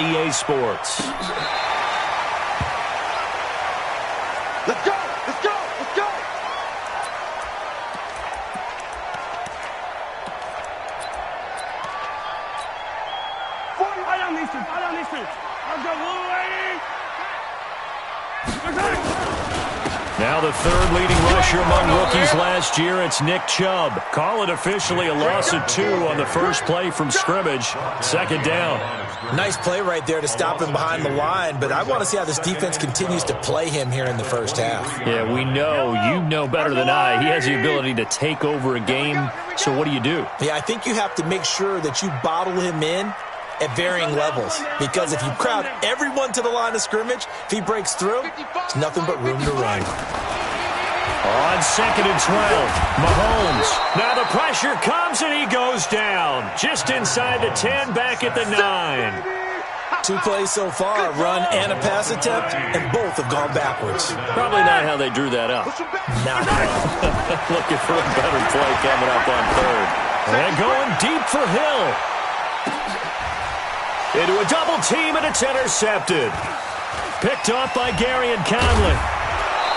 EA Sports. Let's go! Let's go! Let's go! Right on these two. Right on these two. Let's go, Wolverine! Now the third leading rusher among rookies last year, it's Nick Chubb. Call it officially a loss of 2 on the first play from scrimmage. Second down. Nice play right there to stop him behind the line, but I want to see how this defense continues to play him here in the first half. Yeah, we know. You know better than I. He has the ability to take over a game, so what do you do? Yeah, I think you have to make sure that you bottle him in at varying levels, because if you crowd everyone to the line of scrimmage, if he breaks through, it's nothing but room to run. On second and 12, Mahomes. Now the pressure comes and he goes down. Just inside the 10, back at the 9. 2 plays so far, a run and a pass attempt, and both have gone backwards. Probably not how they drew that up. Not at all. Looking for a better play coming up on third. And going deep for Hill. Into a double team, and it's intercepted. Picked off by Gary and Conley.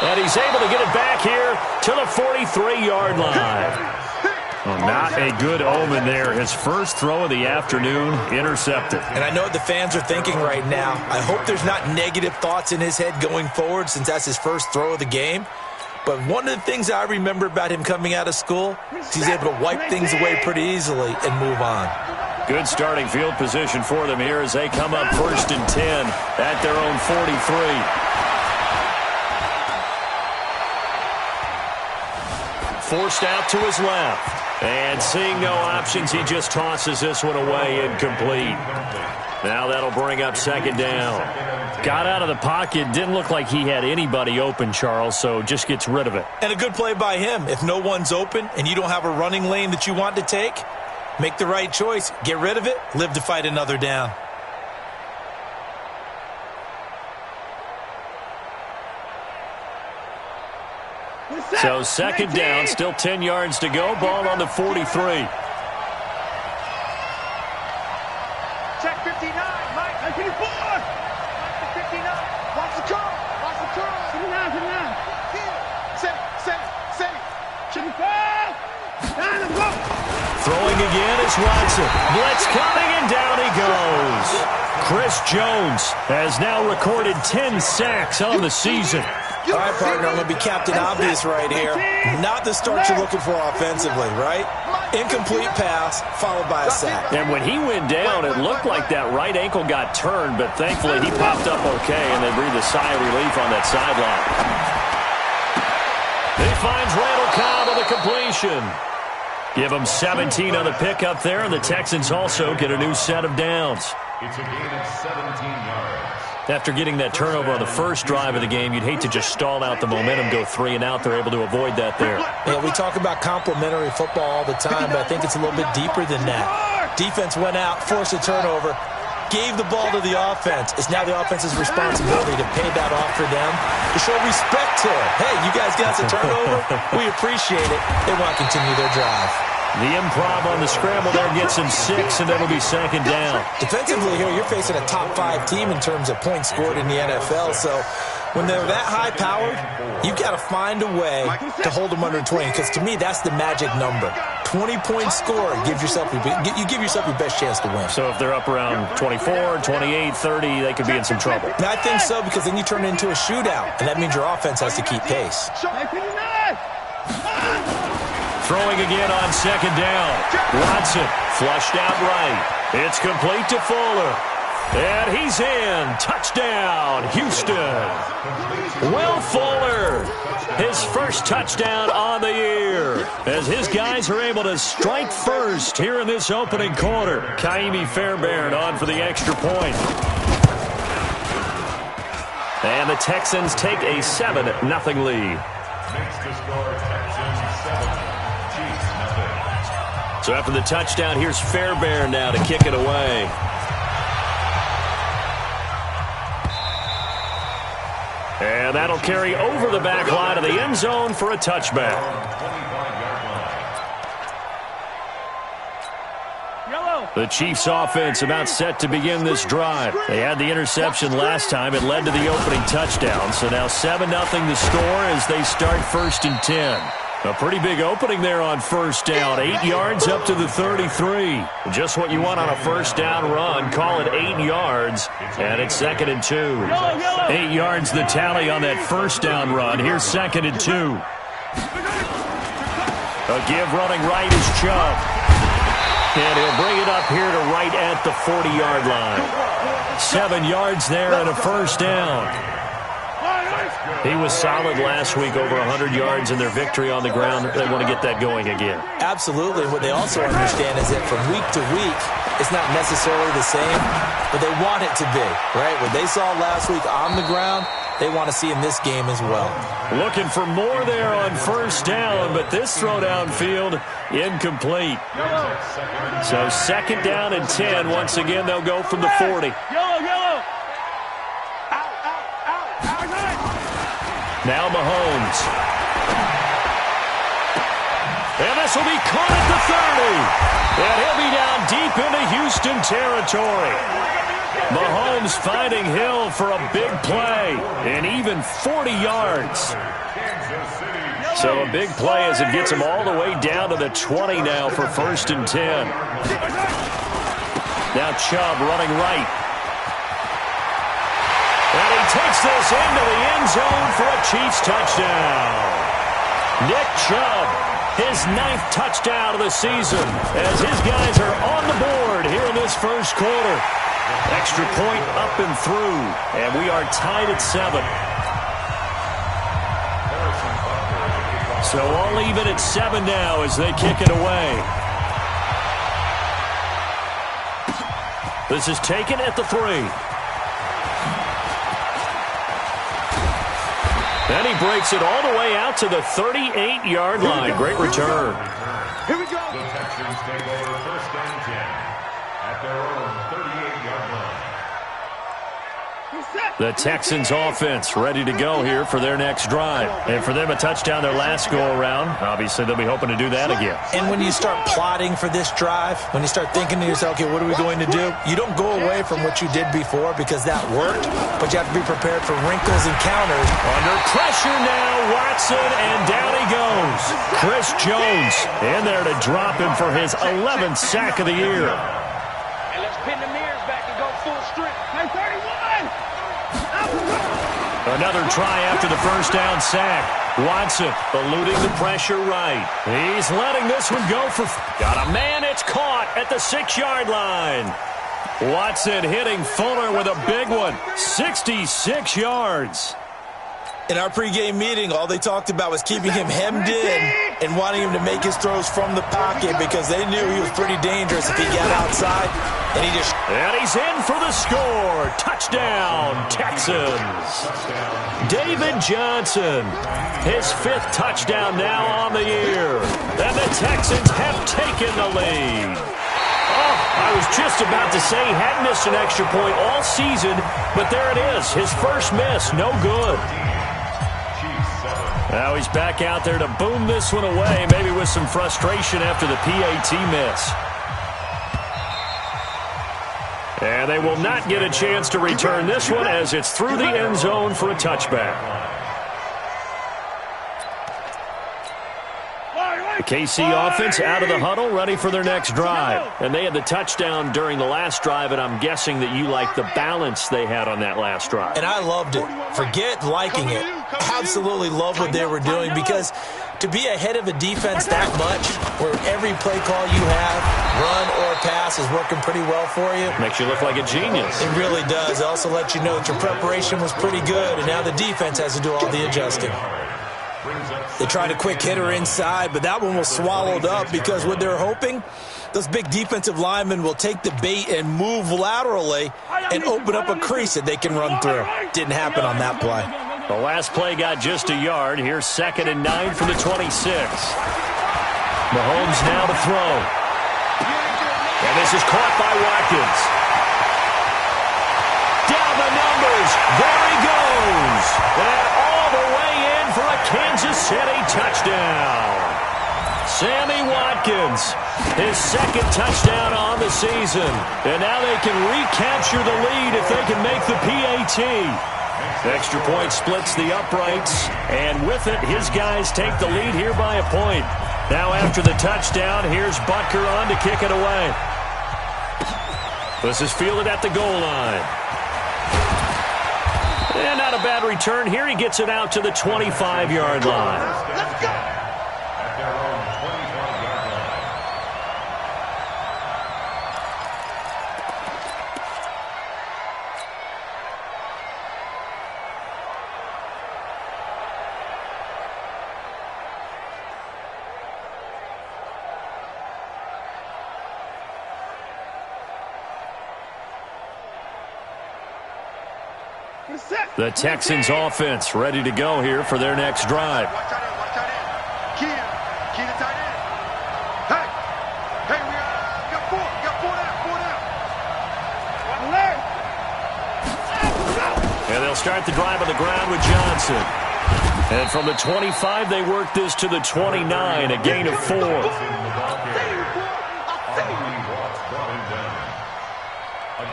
And he's able to get it back here to the 43-yard line. Well, not a good omen there. His first throw of the afternoon, intercepted. And I know what the fans are thinking right now. I hope there's not negative thoughts in his head going forward, since that's his first throw of the game. But one of the things I remember about him coming out of school is he's able to wipe things away pretty easily and move on. Good starting field position for them here as they come up first and 10 at their own 43. Forced out to his left. And seeing no options, he just tosses this one away incomplete. Now that'll bring up second down. Got out of the pocket. Didn't look like he had anybody open, Charles, so just gets rid of it. And a good play by him. If no one's open and you don't have a running lane that you want to take, make the right choice. Get rid of it. Live to fight another down. So second down, still 10 yards to go. Ball on the 43. Check 59, Mike. 54. 59. Watch the curl. Watch the curl. 59, 59. Set. 55. Down and go. Throwing again is Watson. Blitz coming, and down he goes. Chris Jones has now recorded 10 sacks on the season. All right, partner, I'm going to be Captain Obvious right here. Not the start you're looking for offensively, right? Incomplete pass followed by a sack. And when he went down, it looked like that right ankle got turned, but thankfully he popped up okay, and they breathed a sigh of relief on that sideline. He finds Randall Cobb on the completion. Give him 17 on the pickup there, and the Texans also get a new set of downs. It's a gain of 17 yards. After getting that turnover on the first drive of the game, you'd hate to just stall out the momentum, go 3 and out. They're able to avoid that there. Yeah, we talk about complementary football all the time, but I think it's a little bit deeper than that. Defense went out, forced a turnover, gave the ball to the offense. It's now the offense's responsibility to pay that off for them, to show respect to it. Hey, you guys got us a turnover. We appreciate it. They want to continue their drive. The improv on the scramble there gets him 6, and it'll be second down. Defensively here, you're facing a top-5 team in terms of points scored in the NFL, so when they're that high-powered, you've got to find a way to hold them under 20, because to me, that's the magic number. 20-point score, you give yourself your best chance to win. So if they're up around 24, 28, 30, they could be in some trouble. And I think so, because then you turn it into a shootout, and that means your offense has to keep pace. Throwing again on second down. Watson flushed out right. It's complete to Fuller. And he's in. Touchdown, Houston. Will Fuller, his first touchdown on the year, as his guys are able to strike first here in this opening quarter. Kaimi Fairbairn on for the extra point. And the Texans take a 7-0 lead. Makes the score Texans 7. So after the touchdown, here's Fairbairn now to kick it away. And that'll carry over the back line of the end zone for a touchback. Yellow. The Chiefs offense about set to begin this drive. They had the interception last time. It led to the opening touchdown. So now 7-0 the score as they start 1st and 10. A pretty big opening there on 1st down. 8 yards up to the 33. Just what you want on a 1st down run. Call it 8 yards. And it's 2nd and 2. 8 yards the tally on that 1st down run. Here's 2nd and 2. A give running right is Chubb. And he'll bring it up here to right at the 40-yard line. 7 yards there and a 1st down. He was solid last week, over 100 yards in their victory on the ground. They want to get that going again. Absolutely. What they also understand is that from week to week, it's not necessarily the same, but they want it to be, right? What they saw last week on the ground, they want to see in this game as well. Looking for more there on 1st down, but this throw downfield incomplete. So 2nd down and 10. Once again, they'll go from the 40. Now Mahomes. And this will be caught at the 30. And he'll be down deep into Houston territory. Mahomes finding Hill for a big play. And even 40 yards. So a big play as it gets him all the way down to the 20 now for 1st and 10. Now Chubb running right. And he takes this into the end zone for a Chiefs touchdown. Nick Chubb, his 9th touchdown of the season, as his guys are on the board here in this 1st quarter. Extra point up and through, and we are tied at 7. So all even at 7 now as they kick it away. This is taken at the 3. And he breaks it all the way out to the 38-yard line. Great return. Here we go. The Texans take over 1st and 10 at their own 38-yard line. The Texans offense ready to go here for their next drive. And for them, a touchdown their last go-around. Obviously, they'll be hoping to do that again. And when you start plotting for this drive, when you start thinking to yourself, okay, what are we going to do? You don't go away from what you did before because that worked, but you have to be prepared for wrinkles and counters. Under pressure now, Watson, and down he goes. Chris Jones in there to drop him for his 11th sack of the year. And let's pin the mirrors back and go full strength. Hey, 31! Another try after the 1st down sack. Watson eluding the pressure right. He's letting this one go for... Got a man, it's caught at the 6-yard line. Watson hitting Fuller with a big one. 66 yards. In our pregame meeting, all they talked about was keeping him hemmed in and wanting him to make his throws from the pocket because they knew he was pretty dangerous if he got outside. And he's in for the score. Touchdown, Texans. David Johnson, his 5th touchdown now on the year. And the Texans have taken the lead. Oh, I was just about to say he hadn't missed an extra point all season, but there it is, his first miss, no good. Now he's back out there to boom this one away, maybe with some frustration after the PAT miss. And they will not get a chance to return this one as it's through the end zone for a touchback. The KC offense out of the huddle, ready for their next drive. And they had the touchdown during the last drive, and I'm guessing that you like the balance they had on that last drive. And I loved it. Forget liking it. Absolutely love what they were doing because to be ahead of a defense that much, where every play call you have, run or pass, is working pretty well for you. Makes you look like a genius. It really does. It also lets you know that your preparation was pretty good, and now the defense has to do all the adjusting. They tried a quick hitter inside, but that one was swallowed up because what they're hoping, those big defensive linemen will take the bait and move laterally and open up a crease that they can run through. Didn't happen on that play. The last play got just a yard. Here's 2nd and 9 from the 26. Mahomes now to throw. And this is caught by Watkins. Down the numbers. There he goes. And all the way in for a Kansas City touchdown. Sammy Watkins, his second touchdown on the season. And now they can recapture the lead if they can make the PAT. Extra point splits the uprights, and with it, his guys take the lead here by a point. Now after the touchdown, here's Butker on to kick it away. This is fielded at the goal line. And not a bad return here. He gets it out to the 25-yard line. Let's go. At their own 25-yard line. The Texans offense ready to go here for their next drive. Watch tight end, watch tight end. Key to tight end. Hey, we got four down. And they'll start the drive on the ground with Johnson. And from the 25, they work this to the 29, a gain of 4. A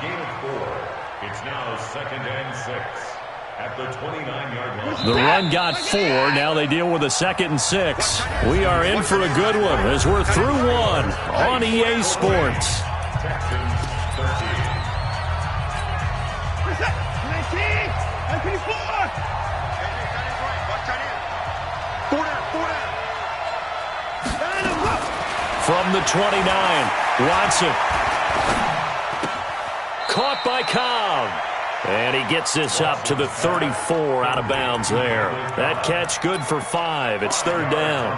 gain of 4. It's now 2nd and 6 at the 29-yard line. The run got 4. Now they deal with a 2nd and 6. We are in for a good one as we're through one on EA Sports. Texans 13. 19. Watch tight end. 4 down. From the 29, Watson. Caught by Cobb. And he gets this up to the 34 out of bounds there. That catch good for 5. It's 3rd down.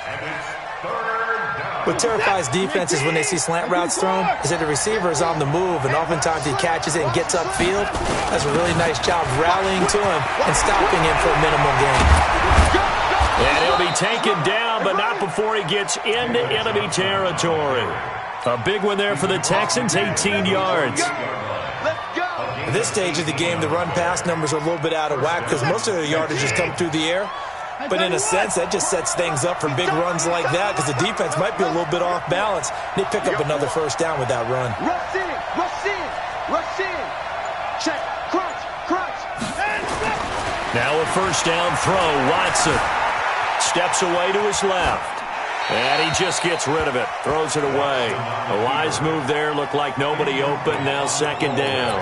And it's 3rd down. What terrifies defenses when they see slant routes thrown is that the receiver is on the move, and oftentimes he catches it and gets upfield. Does a really nice job rallying to him and stopping him for a minimal gain. And he'll be taken down, but not before he gets into enemy territory. A big one there for the Texans, 18 yards. At this stage of the game, the run-pass numbers are a little bit out of whack because most of the yardage has come through the air. But in a sense, that just sets things up for big runs like that because the defense might be a little bit off balance. They pick up another 1st down with that run. Rush in. Check. Crunch. Now a 1st down throw. Watson steps away to his left. And he just gets rid of it. Throws it away. A wise move there. Looked like nobody open. Now 2nd down.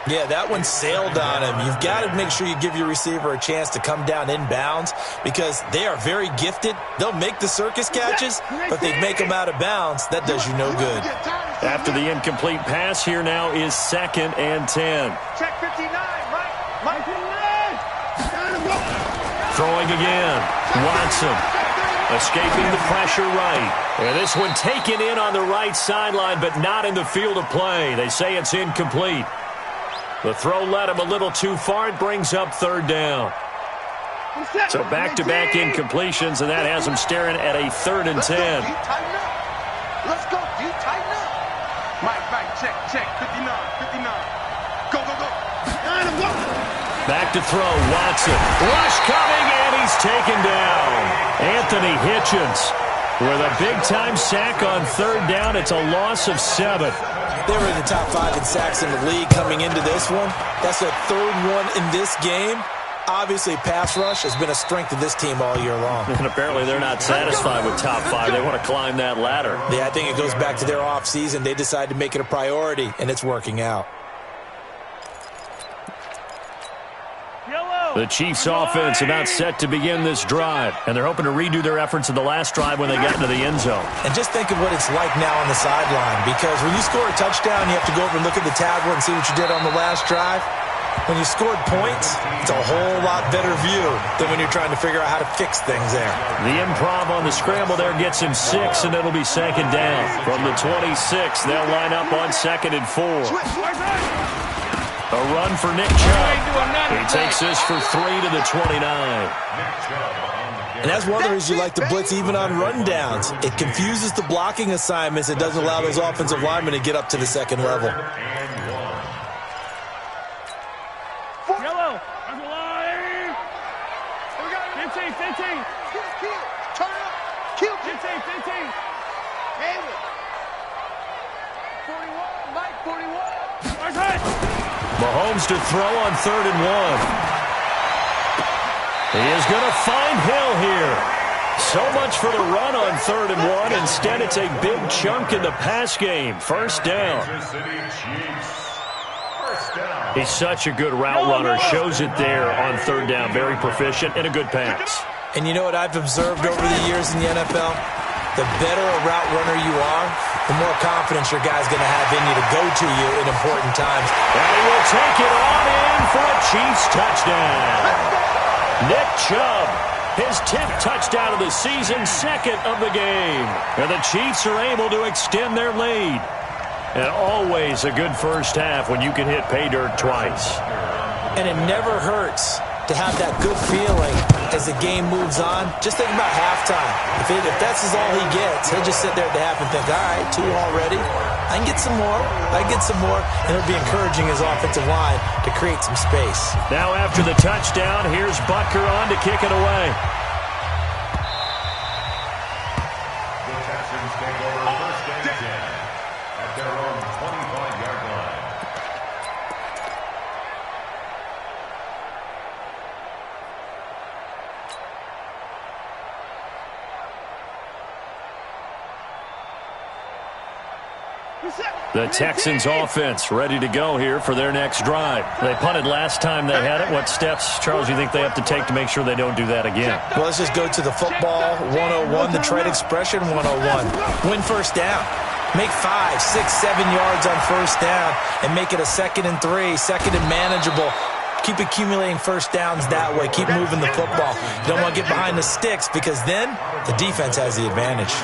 Yeah, that one sailed on him. You've got to make sure you give your receiver a chance to come down inbounds because they are very gifted. They'll make the circus catches, but they make them out of bounds. That does you no good. After the incomplete pass, here now is 2nd and 10. Check 59, Mike. Throwing again. Watson escaping the pressure right. And this one taken in on the right sideline, but not in the field of play. They say it's incomplete. The throw led him a little too far. It brings up 3rd down. So back-to-back incompletions, and that has him staring at a 3rd and 10. Let's go, D. Tighten up. Mike, check. 59. Go. Back to throw. Watson. Rush coming, and he's taken down. Anthony Hitchens with a big-time sack on 3rd down. It's a loss of 7. They were in the top 5 in sacks in the league coming into this one. That's their 3rd one in this game. Obviously, pass rush has been a strength of this team all year long. And apparently they're not satisfied with top 5. They want to climb that ladder. Yeah, I think it goes back to their offseason. They decided to make it a priority, and it's working out. The Chiefs' offense about set to begin this drive, and they're hoping to redo their efforts in the last drive when they got into the end zone. And just think of what it's like now on the sideline, because when you score a touchdown, you have to go over and look at the tablet and see what you did on the last drive. When you scored points, it's a whole lot better view than when you're trying to figure out how to fix things there. The improv on the scramble there gets him 6, and it'll be 2nd down. From the 26, they'll line up on 2nd and 4. A run for Nick Chubb. He takes this for 3 to the 29. And that's one of the reasons you like to blitz even on rundowns. It confuses the blocking assignments. It doesn't allow those offensive linemen to get up to the 2nd level. Yellow. On the line. 15. Turn up. Kill. Mahomes to throw on 3rd and 1. He is going to find Hill here. So much for the run on 3rd and 1. Instead, it's a big chunk in the pass game. First down. He's such a good route runner. Shows it there on 3rd down. Very proficient and a good pass. And you know what I've observed over the years in the NFL? The better a route runner you are, the more confidence your guy's going to have in you to go to you in important times. And he will take it on in for a Chiefs touchdown. Nick Chubb, his 10th touchdown of the season, 2nd of the game. And the Chiefs are able to extend their lead. And always a good first half when you can hit pay dirt twice. And it never hurts to have that good feeling as the game moves on. Just think about halftime. If that's all he gets, he'll just sit there at the half and think, all right, 2 already. I can get some more. I can get some more. And it'll be encouraging his offensive line to create some space. Now after the touchdown, here's Butker on to kick it away. The Texans take over 1st and 10 at their own 25-yard line. The Texans offense ready to go here for their next drive. They punted last time they had it. What steps, Charles, do you think they have to take to make sure they don't do that again? Well, let's just go to the football 101, the trade expression 101. Win first down. Make 5, 6, 7 yards on first down and make it a 2nd and 3, 2nd and manageable. Keep accumulating first downs that way. Keep moving the football. You don't want to get behind the sticks because then the defense has the advantage.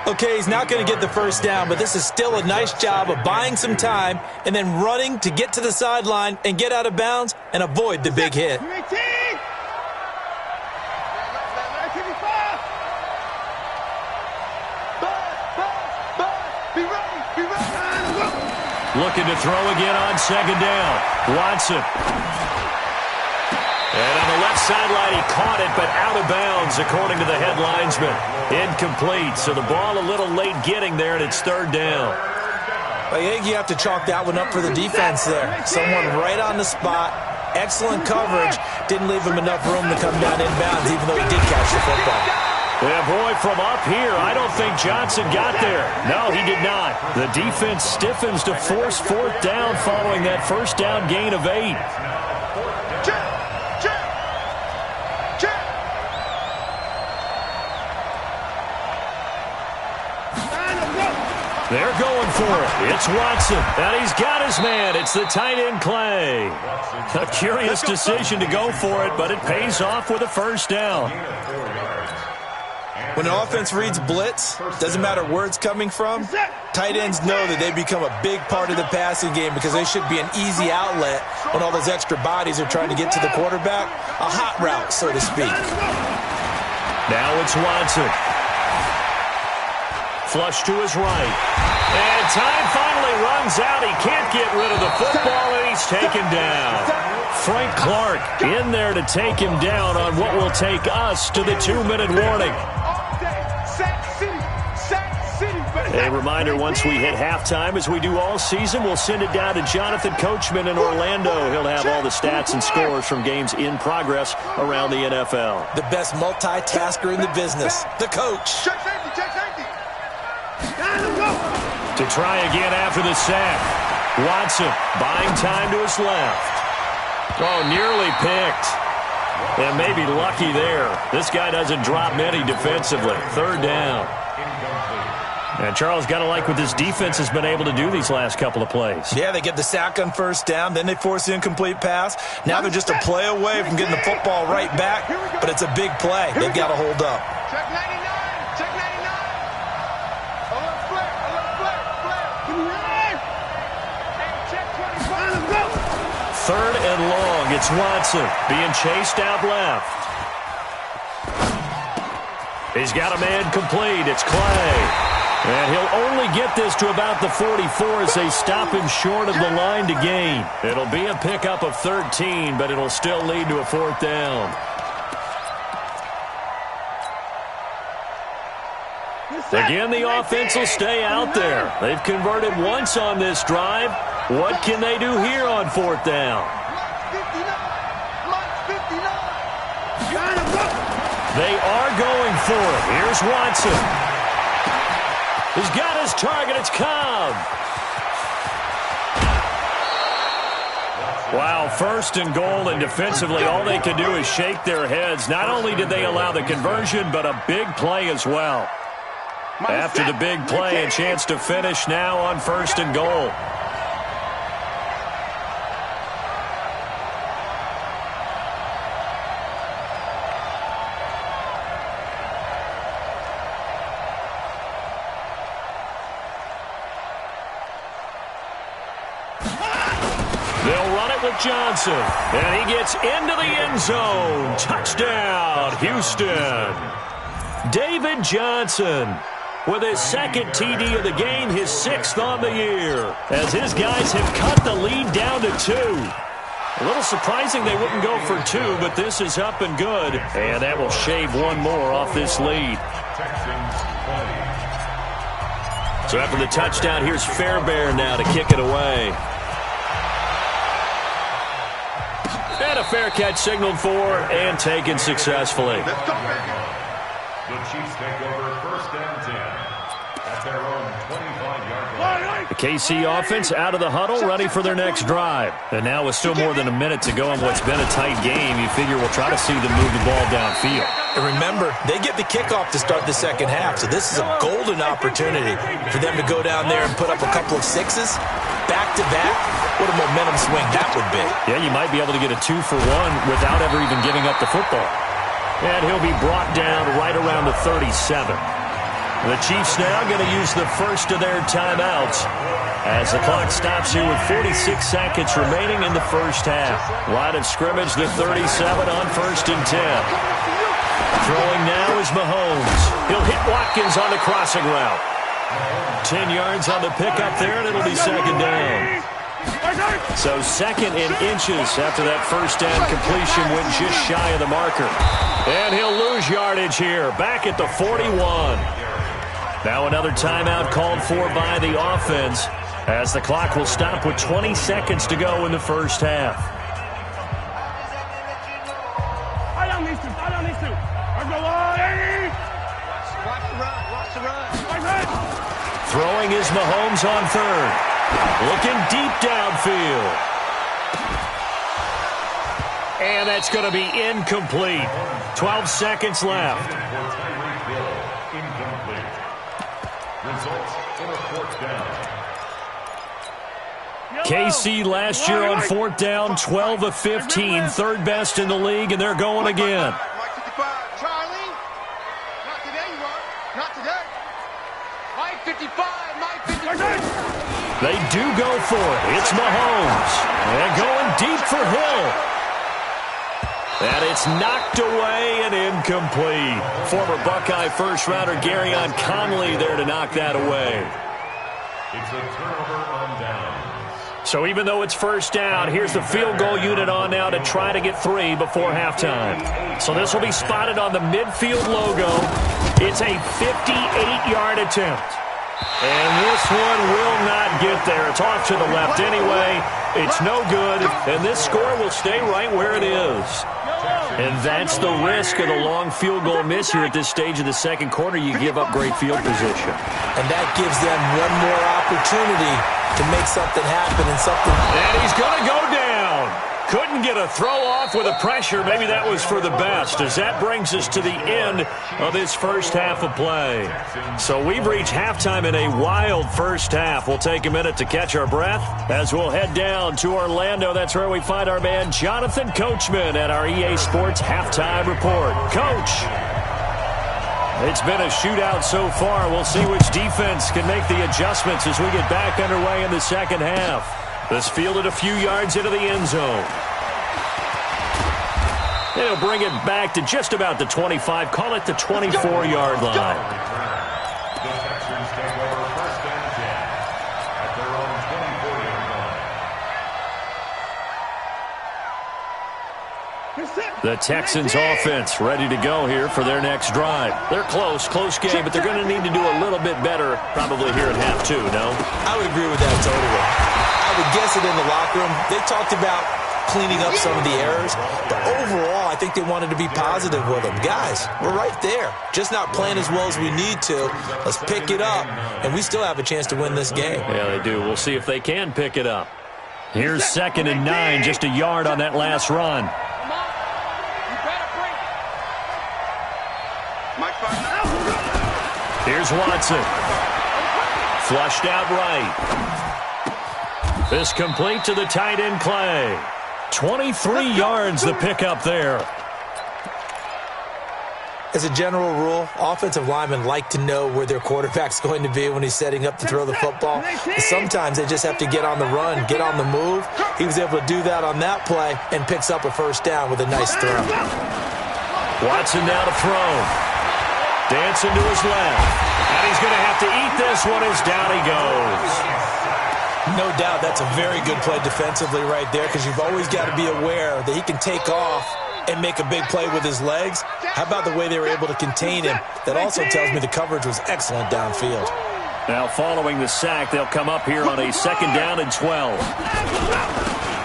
Okay, he's not going to get the first down, but this is still a nice job of buying some time and then running to get to the sideline and get out of bounds and avoid the big hit. Looking to throw again on 2nd down. Watson. And on the left sideline, he caught it, but out of bounds, according to the head linesman. Incomplete, so the ball a little late getting there, and it's 3rd down. I think you have to chalk that one up for the defense there. Someone right on the spot, excellent coverage, didn't leave him enough room to come down inbounds, even though he did catch the football. Yeah, boy, from up here, I don't think Johnson got there. No, he did not. The defense stiffens to force 4th down following that first down gain of 8. They're going for it. It's Watson. And he's got his man. It's the tight end Clay. A curious decision to go for it, but it pays off with a first down. When an offense reads blitz, doesn't matter where it's coming from, tight ends know that they become a big part of the passing game because they should be an easy outlet when all those extra bodies are trying to get to the quarterback. A hot route, so to speak. Now it's Watson. Flush to his right. And time finally runs out. He can't get rid of the football, and he's taken down. Frank Clark in there to take him down on what will take us to the 2-minute warning. A reminder, once we hit halftime, as we do all season, we'll send it down to Jonathan Coachman in Orlando. He'll have all the stats and scores from games in progress around the NFL. The best multitasker in the business, the coach. To try again after the sack. Watson buying time to his left. Oh, nearly picked. And maybe lucky there. This guy doesn't drop many defensively. 3rd down. And Charles, got to like what this defense has been able to do these last couple of plays. Yeah, they get the sack on first down, then they force the incomplete pass. Now they're just a play away from getting the football right back, but it's a big play. They've got to hold up. Check 99. Check 99. A little flare. A little flare. Flare. Hey, check 25. Let's go. 3rd and long. It's Watson being chased out left. He's got a man complete. It's Clay. And he'll only get this to about the 44 as they stop him short of the line to gain. It'll be a pickup of 13, but it'll still lead to a 4th down. Again, the offense will stay out there. They've converted once on this drive. What can they do here on fourth down? They are going for it. Here's Watson. He's got his target. It's Cobb. Wow, first and goal, and defensively all they can do is shake their heads. Not only did they allow the conversion, but a big play as well. After the big play, a chance to finish now on first and goal. They'll run it with Johnson, and he gets into the end zone. Touchdown, Houston. David Johnson with his second TD of the game, his 6th on the year, as his guys have cut the lead down to 2. A little surprising they wouldn't go for 2, but this is up and good, and that will shave one more off this lead. So after the touchdown, here's Fairbairn now to kick it away. And a fair catch signaled for and taken successfully. The Chiefs take over 1st and 10 at their own 25-yard line. The KC offense out of the huddle, ready for their next drive. And now with still more than a minute to go in what's been a tight game, you figure we'll try to see them move the ball downfield. And remember, they get the kickoff to start the second half, so this is a golden opportunity for them to go down there and put up a couple of 6s back-to-back. What a momentum swing that would be. Yeah, you might be able to get a 2-for-1 without ever even giving up the football. And he'll be brought down right around the 37. The Chiefs now going to use the first of their timeouts as the clock stops here with 46 seconds remaining in the first half. Line of scrimmage, the 37 on 1st and 10. Throwing now is Mahomes. He'll hit Watkins on the crossing route. 10 yards on the pickup there, and it'll be second down. So 2nd and inches after that first down completion went just shy of the marker. And he'll lose yardage here, back at the 41. Now another timeout called for by the offense as the clock will stop with 20 seconds to go in the first half. I don't need to. I go on. Watch the run. Throwing is Mahomes on 3rd. Looking deep downfield. And that's going to be incomplete. 12 seconds left. Incomplete. Results in a 4th down. KC last year on 4th down, 12 of 15, 3rd best in the league, and they're going again. Mike 55. Charlie. Not today, you are. Not today. Mike 55. They do go for it. It's Mahomes. And going deep for Hill. And it's knocked away and incomplete. Former Buckeye first-rounder Garyon Conley there to knock that away. It's a turnover on downs. So even though it's first down, here's the field goal unit on now to try to get 3 before halftime. So this will be spotted on the midfield logo. It's a 58-yard attempt. And this one will not get there. It's off to the left anyway. It's no good, and this score will stay right where it is. And that's the risk of the long field goal miss here at this stage of the second quarter. You give up great field position. And that gives them one more opportunity to make something happen and something. And he's going to go down. Couldn't get a throw off with the pressure. Maybe that was for the best, as that brings us to the end of this first half of play. So we've reached halftime in a wild first half. We'll take a minute to catch our breath as we'll head down to Orlando. That's where we find our man Jonathan Coachman at our EA Sports Halftime Report. Coach, it's been a shootout so far. We'll see which defense can make the adjustments as we get back underway in the second half. This fielded a few yards into the end zone. He'll bring it back to just about the 25. Call it the 24-yard line. The Texans take over 1st and 10 at their own 24-yard line. The Texans offense ready to go here for their next drive. They're close game, but they're going to need to do a little bit better probably here at half 2, no? I would agree with that totally. I would guess it in the locker room. They talked about cleaning up some of the errors, but overall, I think they wanted to be positive with them. Guys, we're right there. Just not playing as well as we need to. Let's pick it up, and we still have a chance to win this game. Yeah, they do. We'll see if they can pick it up. Here's 2nd and 9, just a yard on that last run. Here's Watson. Flushed out right. This complete to the tight end Clay. 23 yards the pickup there. As a general rule, offensive linemen like to know where their quarterback's going to be when he's setting up to throw the football. Sometimes they just have to get on the run, get on the move. He was able to do that on that play and picks up a first down with a nice throw. Watson now to throw. Dancing to his left. And he's going to have to eat this one as down he goes. No doubt that's a very good play defensively right there, because you've always got to be aware that he can take off and make a big play with his legs. How about the way they were able to contain him? That also tells me the coverage was excellent downfield. Now following the sack, they'll come up here on a 2nd down and 12.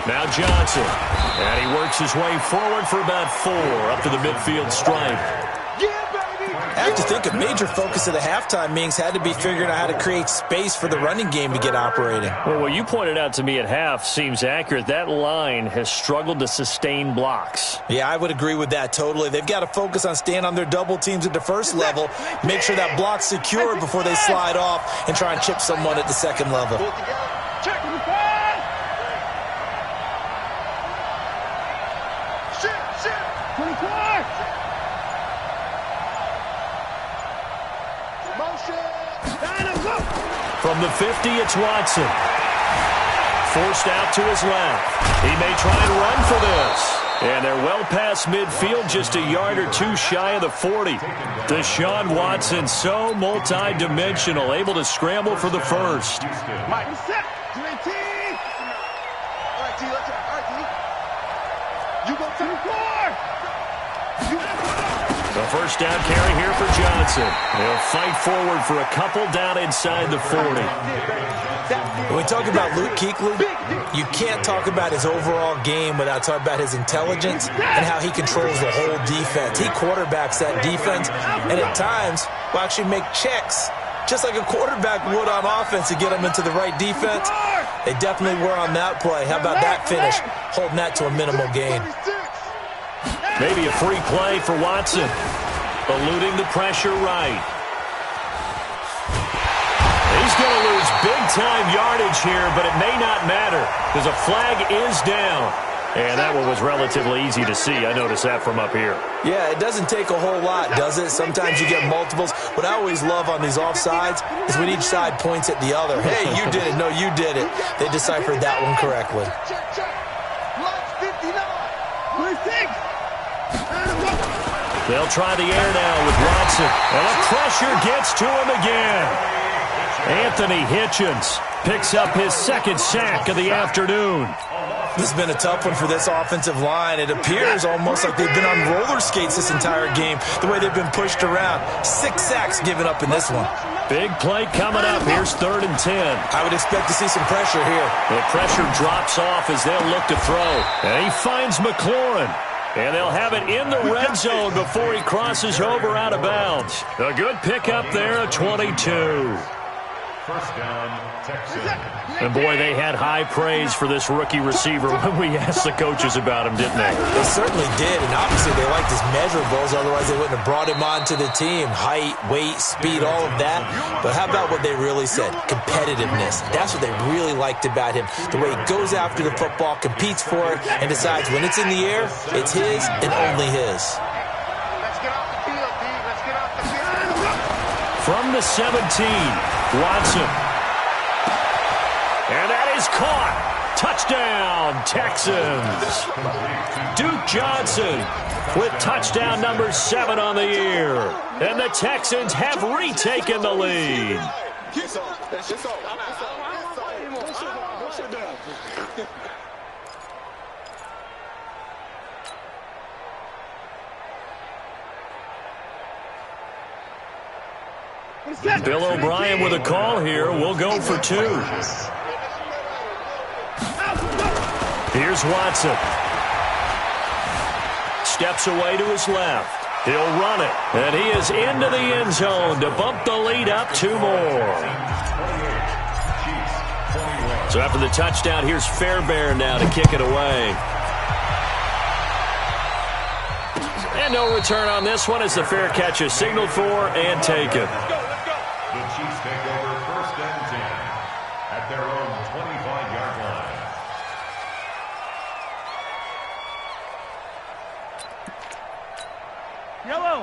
Now Johnson. And he works his way forward for about 4 up to the midfield stripe. I have to think a major focus of the halftime meetings had to be figuring out how to create space for the running game to get operating. Well, what you pointed out to me at half seems accurate. That line has struggled to sustain blocks. Yeah, I would agree with that totally. They've got to focus on staying on their double teams at the first level, make sure that block's secure before they slide off and try and chip someone at the second level. From the 50, it's Watson. Forced out to his left. He may try and run for this. And they're well past midfield, just a yard or 2 shy of the 40. Deshaun Watson, so multi-dimensional, able to scramble for the first. Mike, set. All right, T, let's you go to the floor. The first down carry here for Johnson. They'll fight forward for a couple down inside the 40. When we talk about Luke Kuechly, you can't talk about his overall game without talking about his intelligence and how he controls the whole defense. He quarterbacks that defense, and at times will actually make checks, just like a quarterback would on offense to get them into the right defense. They definitely were on that play. How about that finish, holding that to a minimal gain? Maybe a free play for Watson. Eluding the pressure right. He's going to lose big-time yardage here, but it may not matter because a flag is down. And that one was relatively easy to see. I noticed that from up here. Yeah, it doesn't take a whole lot, does it? Sometimes you get multiples. What I always love on these offsides is when each side points at the other. Hey, you did it. No, you did it. They deciphered that one correctly. They'll try the air now with Watson. And the pressure gets to him again. Anthony Hitchens picks up his 2nd sack of the afternoon. This has been a tough one for this offensive line. It appears almost like they've been on roller skates this entire game, the way they've been pushed around. 6 sacks given up in this one. Big play coming up. Here's 3rd and 10. I would expect to see some pressure here. The pressure drops off as they'll look to throw. And he finds McLaurin. And they'll have it in the red zone before he crosses over out of bounds. A good pickup there at 22. First down, Texans. And boy, they had high praise for this rookie receiver when we asked the coaches about him, didn't they? They certainly did, and obviously they liked his measurables, otherwise they wouldn't have brought him onto the team. Height, weight, speed, all of that. But how about what they really said? Competitiveness. That's what they really liked about him. The way he goes after the football, competes for it, and decides when it's in the air, it's his and only his. Let's get off the field, D. Let's get off the field. From the 17, Watson. And that is caught. Touchdown, Texans. Duke Johnson with touchdown number 7 on the year. And the Texans have retaken the lead. Bill O'Brien with a call here. We'll go for 2. Here's Watson. Steps away to his left. He'll run it. And he is into the end zone to bump the lead up 2 more. So after the touchdown, here's Fairbairn now to kick it away. And no return on this one as the fair catch is signaled for and taken. The Chiefs take over 1st and 10 at their own 25-yard line.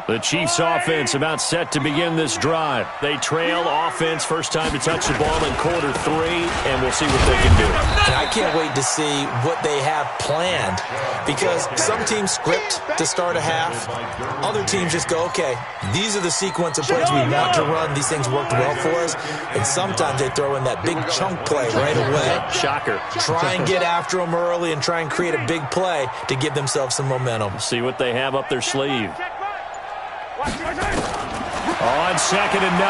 The Chiefs offense about set to begin this drive. They trail offense, first time to touch the ball in quarter 3, and we'll see what they can do. And I can't wait to see what they have planned, because some teams script to start a half. Other teams just go, okay, these are the sequence of plays we want to run. These things worked well for us. And sometimes they throw in that big chunk play right away. Shocker. Try and get after them early and try and create a big play to give themselves some momentum. See what they have up their sleeve. On 2nd and 9,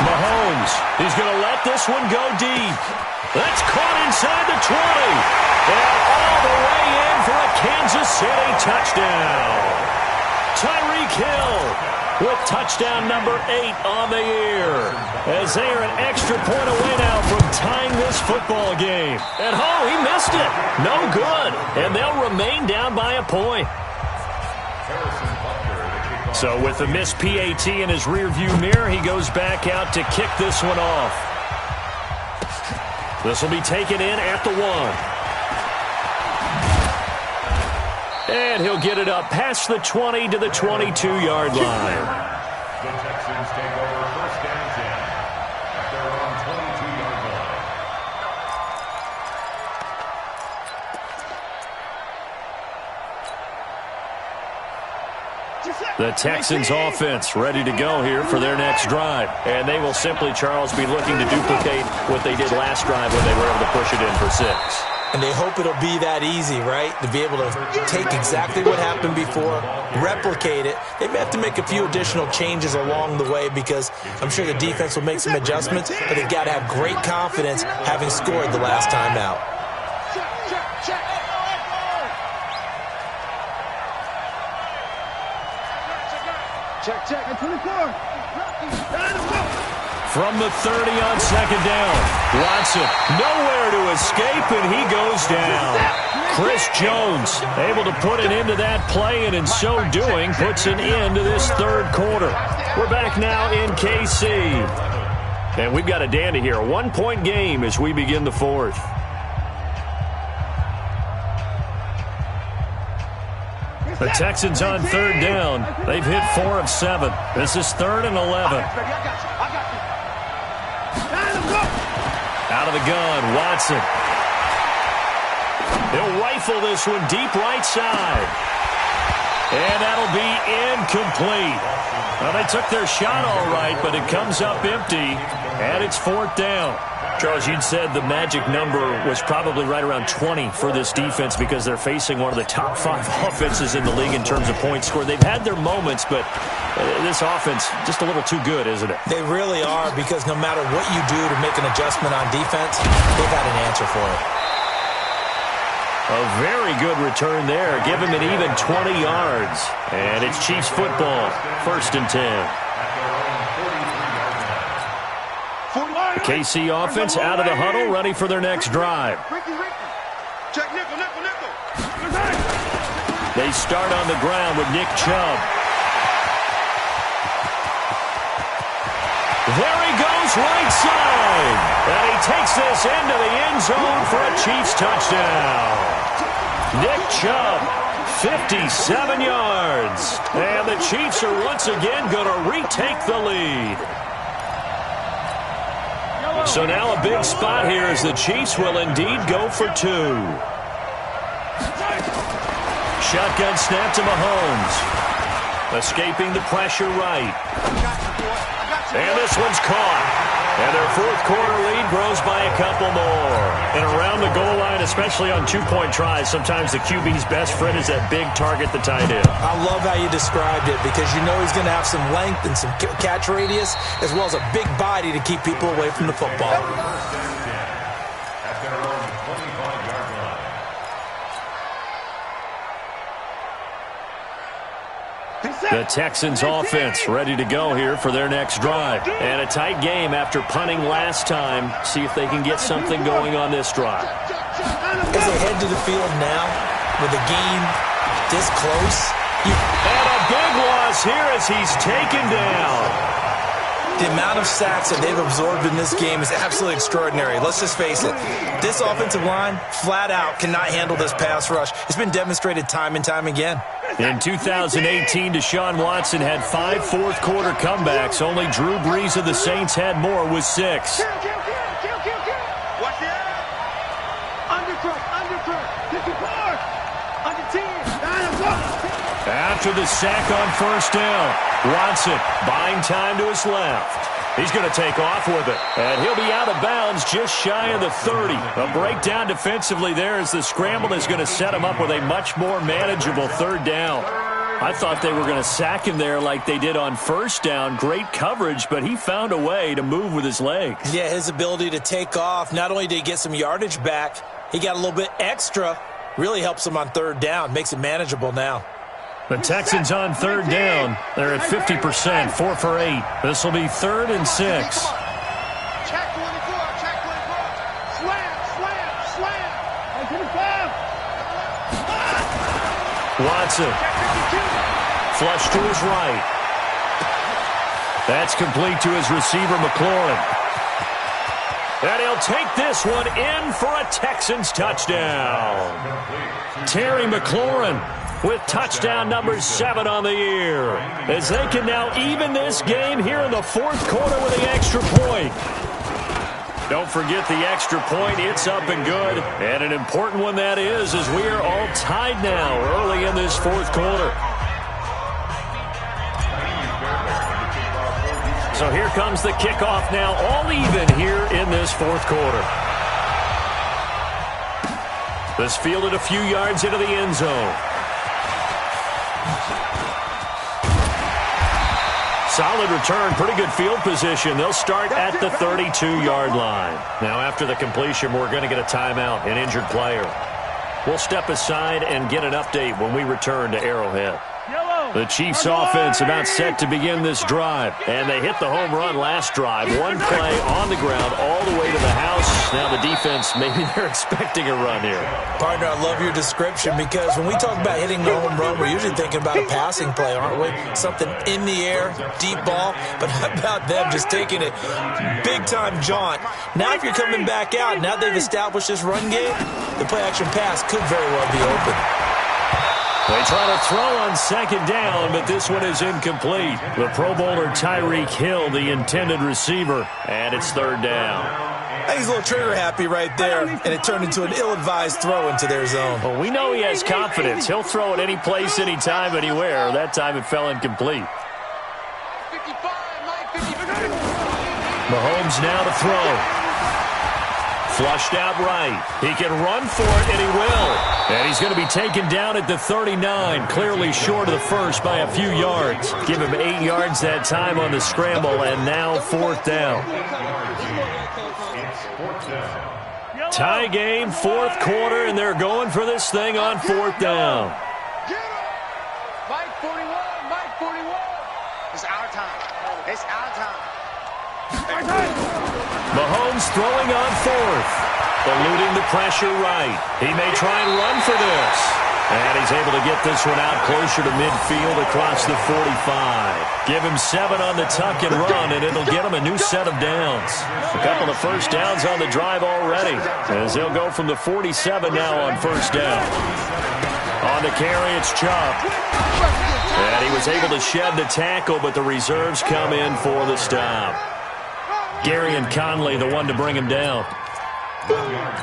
Mahomes. He's going to let this one go deep. That's caught inside the 20. And all the way in for a Kansas City touchdown. Tyreek Hill with touchdown number 8 on the year. As they are an extra point away now from tying this football game. And he missed it. No good. And they'll remain down by a point. So with a missed PAT in his rearview mirror, he goes back out to kick this one off. This will be taken in at the 1. And he'll get it up past the 20 to the 22-yard line. The Texans take over 1st and 10 at their own 22-yard line. The Texans offense ready to go here for their next drive. And they will simply, Charles, be looking to duplicate what they did last drive when they were able to push it in for 6. And they hope it'll be that easy, right? To be able to take exactly what happened before, replicate it. They may have to make a few additional changes along the way because I'm sure the defense will make some adjustments, but they've got to have great confidence having scored the last time out. Check. 24. From the 30 on 2nd down. Watson nowhere to escape, and he goes down. Chris Jones able to put an end to that play, and in so doing puts an end to this 3rd quarter. We're back now in KC. And we've got a dandy here. A 1-point game as we begin the 4th. The Texans on 3rd down. They've hit 4 of 7. This is 3rd and 11. Out of the gun, Watson. He'll rifle this one deep right side. And that'll be incomplete. Well, they took their shot all right, but it comes up empty, and it's 4th down. Charles, you'd said the magic number was probably right around 20 for this defense because they're facing one of the top 5 offenses in the league in terms of points scored. They've had their moments, but this offense just a little too good, isn't it? They really are, because no matter what you do to make an adjustment on defense, they've got an answer for it. A very good return there. Give him an even 20 yards. And it's Chiefs football, 1st and 10. The KC offense out of the huddle, ready for their next drive. Check nickel. They start on the ground with Nick Chubb. There he goes, right side. And he takes this into the end zone for a Chiefs touchdown. Nick Chubb, 57 yards. And the Chiefs are once again going to retake the lead. So now a big spot here as the Chiefs will indeed go for 2. Shotgun snap to Mahomes. Escaping the pressure right. And this one's caught. And their 4th quarter lead grows by a couple more. And around the goal line, especially on 2-point tries, sometimes the QB's best friend is that big target, the tight end. I love how you described it, because you know he's going to have some length and some catch radius, as well as a big body to keep people away from the football. At their own 25-yard line. The Texans offense ready to go here for their next drive. And a tight game after punting last time. See if they can get something going on this drive. As they head to the field now, with the game this close. And a big loss here as he's taken down. The amount of sacks that they've absorbed in this game is absolutely extraordinary. Let's just face it. This offensive line, flat out, cannot handle this pass rush. It's been demonstrated time and time again. In 2018, Deshaun Watson had 5 fourth-quarter comebacks. Only Drew Brees of the Saints had more with 6. Watch the undercut. 54. Under 10. After the sack on first down, Watson buying time to his left. He's going to take off with it, and he'll be out of bounds just shy of the 30. A breakdown defensively there as the scramble is going to set him up with a much more manageable third down. I thought they were going to sack him there like they did on first down. Great coverage, but he found a way to move with his legs. Yeah, his ability to take off, not only did he get some yardage back, he got a little bit extra. Really helps him on third down, makes it manageable now. The Texans on third down. They're at 50%, 4 for 8. This will be 3rd and 6. Check 24. Slam. Watson. Flush to his right. That's complete to his receiver, McLaurin. And he'll take this one in for a Texans touchdown. Terry McLaurin with touchdown number 7 on the year, as they can now even this game here in the 4th quarter with the extra point. Don't forget the extra point. It's up and good, and an important one that is, as we are all tied now early in this 4th quarter. So here comes the kickoff now, all even here in this 4th quarter. This fielded a few yards into the end zone. Solid return, pretty good field position. They'll start at the 32-yard line. Now after the completion, we're going to get a timeout, an injured player. We'll step aside and get an update when we return to Arrowhead. The Chiefs offense about set to begin this drive. And they hit the home run last drive. One play on the ground all the way to the house. Now the defense, maybe they're expecting a run here. Partner, I love your description, because when we talk about hitting the home run, we're usually thinking about a passing play, aren't we? Something in the air, deep ball. But how about them just taking it big-time jaunt? Now if you're coming back out, now they've established this run game, the play-action pass could very well be open. They try to throw on second down, but this one is incomplete. The Pro Bowler Tyreek Hill, the intended receiver, and it's 3rd down. I think he's a little trigger happy right there, and it turned into an ill-advised throw into their zone. Well, we know he has confidence. He'll throw it any place, anytime, anywhere. That time it fell incomplete. 55. Mahomes now to throw. Flushed out right. He can run for it, and he will. And he's going to be taken down at the 39, clearly short of the first by a few yards. Give him 8 yards that time on the scramble, and now 4th down. Tie game, 4th quarter, and they're going for this thing on 4th down. Mike 41. It's our time. Mahomes throwing on 4th. Eluding the pressure right. He may try and run for this. And he's able to get this one out closer to midfield across the 45. Give him 7 on the tuck and run, and it'll get him a new set of downs. A couple of first downs on the drive already, as they'll go from the 47 now on first down. On the carry, it's Chubb. And he was able to shed the tackle, but the reserves come in for the stop. Gary and Conley, the one to bring him down.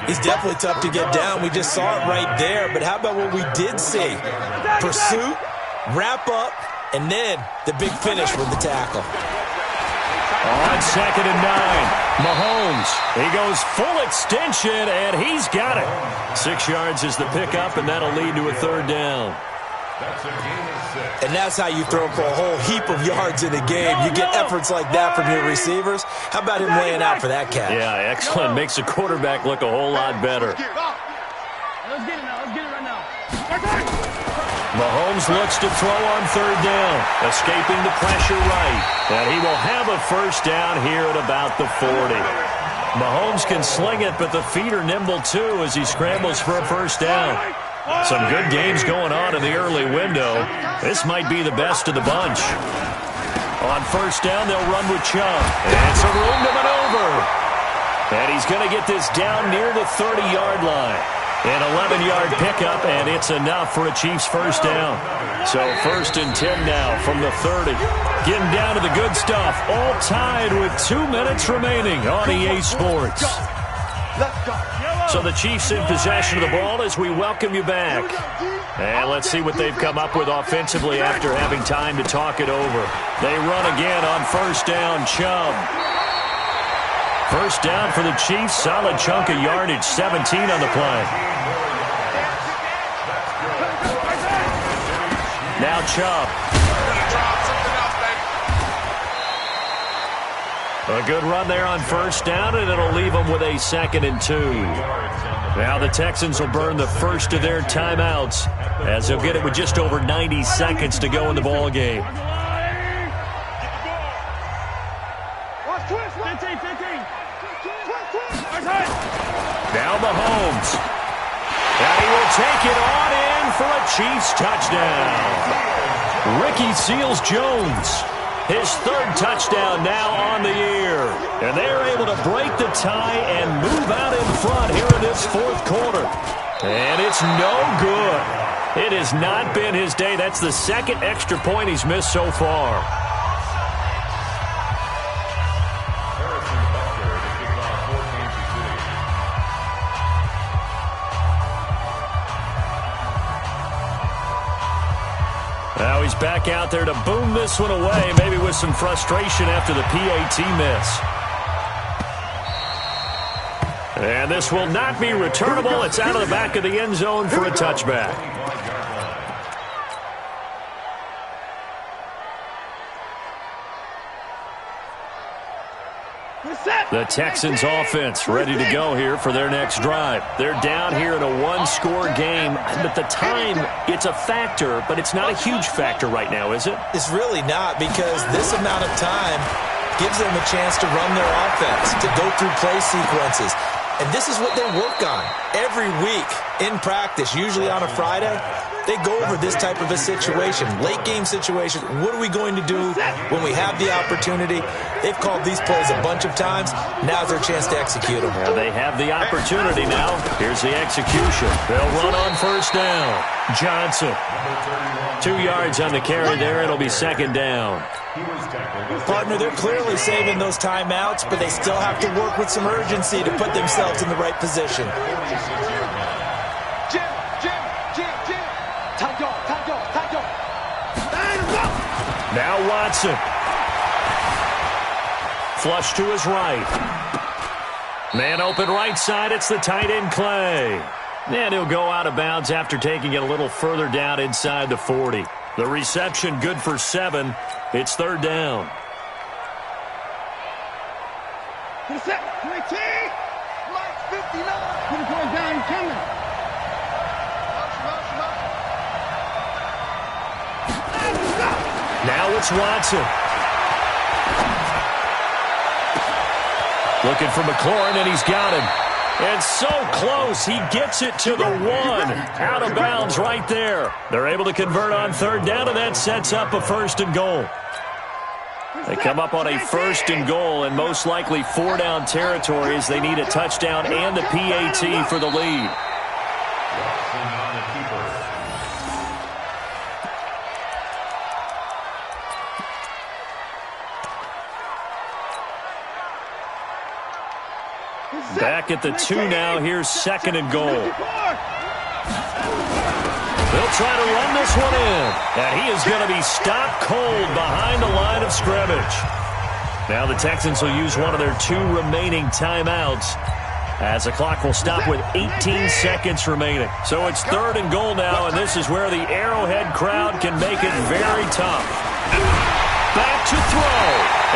He's definitely tough to get down. We just saw it right there. But how about what we did see? Pursuit, wrap up, and then the big finish with the tackle. On 2nd and 9, Mahomes. He goes full extension, and he's got it. 6 yards is the pickup, and that'll lead to a 3rd down. And that's how you throw for a whole heap of yards in a game. You get efforts like that from your receivers. How about him laying out for that catch? Yeah, excellent. Makes the quarterback look a whole lot better. Let's get it now. Let's get it right now. Mahomes looks to throw on third down, escaping the pressure right. And he will have a first down here at about the 40. Mahomes can sling it, but the feet are nimble too as he scrambles for a first down. Some good games going on in the early window. This might be the best of the bunch. On first down, they'll run with Chubb. And some room to maneuver. And he's going to get this down near the 30-yard line. An 11-yard pickup, and it's enough for a Chiefs first down. So 1st and 10 now from the 30. Getting down to the good stuff. All tied with 2 minutes remaining on EA Sports. So the Chiefs in possession of the ball as we welcome you back. And let's see what they've come up with offensively after having time to talk it over. They run again on first down, Chubb. First down for the Chiefs. Solid chunk of yardage, 17 on the play. Now Chubb. A good run there on first down, and it'll leave them with a 2nd and 2. Now the Texans will burn the first of their timeouts as they'll get it with just over 90 seconds to go in the ball game. Now Mahomes. And he will take it on in for a Chiefs touchdown. Ricky Seals-Jones. His 3rd touchdown now on the year. And they're able to break the tie and move out in front here in this 4th quarter. And it's no good. It has not been his day. That's the 2nd extra point he's missed so far. Now he's back out there to boom this one away, maybe with some frustration after the PAT miss. And this will not be returnable. It's out of the back of the end zone for a touchback. The Texans offense ready to go here for their next drive. They're down here in a 1-score game, but the time, it's a factor, but it's not a huge factor right now, is it? It's really not, because this amount of time gives them a chance to run their offense, to go through play sequences. And this is what they work on every week in practice, usually on a Friday. They go over this type of a situation, late game situation. What are we going to do when we have the opportunity? They've called these plays a bunch of times. Now's their chance to execute them. Well, they have the opportunity now. Here's the execution. They'll run on first down. Johnson. 2 yards on the carry there. It'll be 2nd down. Partner, they're clearly saving those timeouts, but they still have to work with some urgency to put themselves in the right position. Now Watson. Flush to his right. Man open right side. It's the tight end Clay. And he'll go out of bounds after taking it a little further down inside the 40. The reception good for 7. It's 3rd down. Now it's Watson. Looking for McLaurin, and he's got him. And so close, he gets it to the 1. Out of bounds right there. They're able to convert on 3rd down, and that sets up a 1st and goal. They come up on a 1st and goal, and most likely 4-down territory as they need a touchdown and the PAT for the lead. Back at the 2 now. Here's 2nd and goal. They'll try to run this one in. And he is going to be stopped cold behind the line of scrimmage. Now the Texans will use one of their 2 remaining timeouts as the clock will stop with 18 seconds remaining. So it's 3rd and goal now, and this is where the Arrowhead crowd can make it very tough. Back to throw.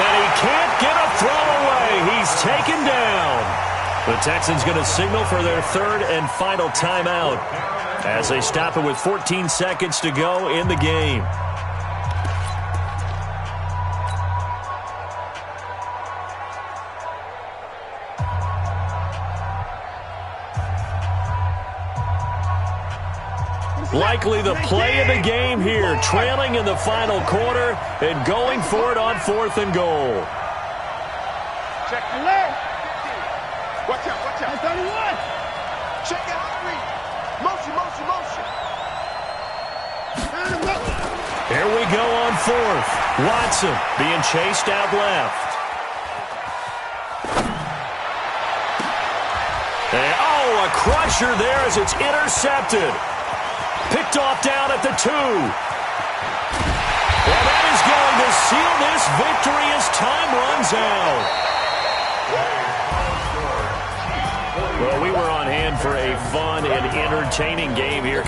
And he can't get a throw away. He's taken down. The Texans going to signal for their third and final timeout as they stop it with 14 seconds to go in the game. Likely the play of the game here, trailing in the final quarter and going for it on 4th and goal. Check the left. Watch out, watch out. 31. Check it out, read. Motion, motion, motion. Here we go on 4th. Watson being chased out left. And, oh, a crusher there as it's intercepted. Picked off down at the 2. And that is going to seal this victory as time runs out. Well, we were on hand for a fun and entertaining game here.